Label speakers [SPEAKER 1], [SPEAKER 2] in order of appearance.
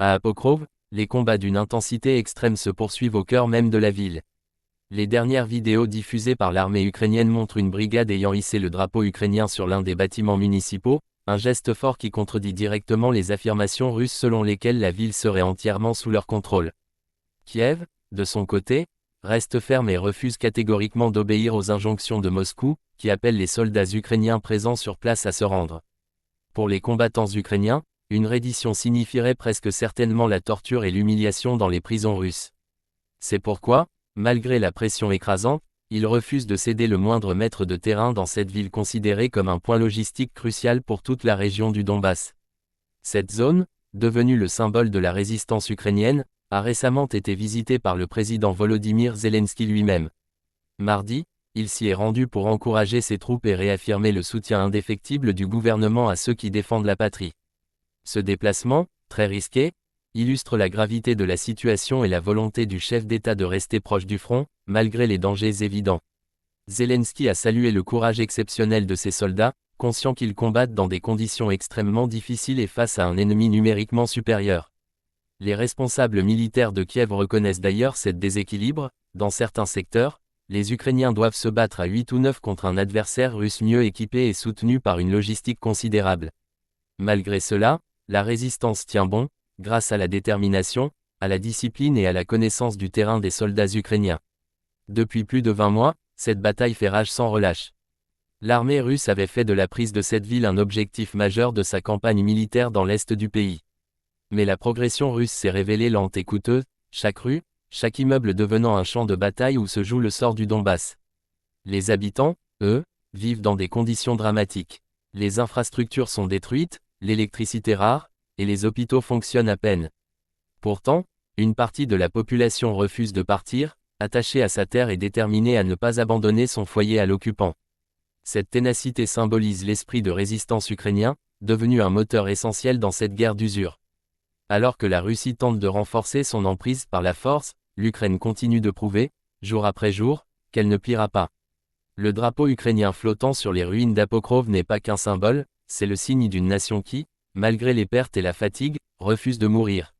[SPEAKER 1] À Pokrov, les combats d'une intensité extrême se poursuivent au cœur même de la ville. Les dernières vidéos diffusées par l'armée ukrainienne montrent une brigade ayant hissé le drapeau ukrainien sur l'un des bâtiments municipaux, un geste fort qui contredit directement les affirmations russes selon lesquelles la ville serait entièrement sous leur contrôle. Kiev, de son côté, reste ferme et refuse catégoriquement d'obéir aux injonctions de Moscou, qui appelle les soldats ukrainiens présents sur place à se rendre. Pour les combattants ukrainiens, une reddition signifierait presque certainement la torture et l'humiliation dans les prisons russes. C'est pourquoi, malgré la pression écrasante, ils refusent de céder le moindre mètre de terrain dans cette ville considérée comme un point logistique crucial pour toute la région du Donbass. Cette zone, devenue le symbole de la résistance ukrainienne, a récemment été visitée par le président Volodymyr Zelensky lui-même. Mardi, il s'y est rendu pour encourager ses troupes et réaffirmer le soutien indéfectible du gouvernement à ceux qui défendent la patrie. Ce déplacement, très risqué, illustre la gravité de la situation et la volonté du chef d'État de rester proche du front, malgré les dangers évidents. Zelensky a salué le courage exceptionnel de ses soldats, conscients qu'ils combattent dans des conditions extrêmement difficiles et face à un ennemi numériquement supérieur. Les responsables militaires de Kiev reconnaissent d'ailleurs cet déséquilibre. Dans certains secteurs, les Ukrainiens doivent se battre à 8 ou 9 contre un adversaire russe mieux équipé et soutenu par une logistique considérable. Malgré cela, la résistance tient bon, grâce à la détermination, à la discipline et à la connaissance du terrain des soldats ukrainiens. Depuis plus de 20 mois, cette bataille fait rage sans relâche. L'armée russe avait fait de la prise de cette ville un objectif majeur de sa campagne militaire dans l'est du pays. Mais la progression russe s'est révélée lente et coûteuse, chaque rue, chaque immeuble devenant un champ de bataille où se joue le sort du Donbass. Les habitants, eux, vivent dans des conditions dramatiques. Les infrastructures sont détruites, l'électricité rare, et les hôpitaux fonctionnent à peine. Pourtant, une partie de la population refuse de partir, attachée à sa terre et déterminée à ne pas abandonner son foyer à l'occupant. Cette ténacité symbolise l'esprit de résistance ukrainien, devenu un moteur essentiel dans cette guerre d'usure. Alors que la Russie tente de renforcer son emprise par la force, l'Ukraine continue de prouver, jour après jour, qu'elle ne pliera pas. Le drapeau ukrainien flottant sur les ruines d'Apokrov n'est pas qu'un symbole, c'est le signe d'une nation qui, malgré les pertes et la fatigue, refuse de mourir.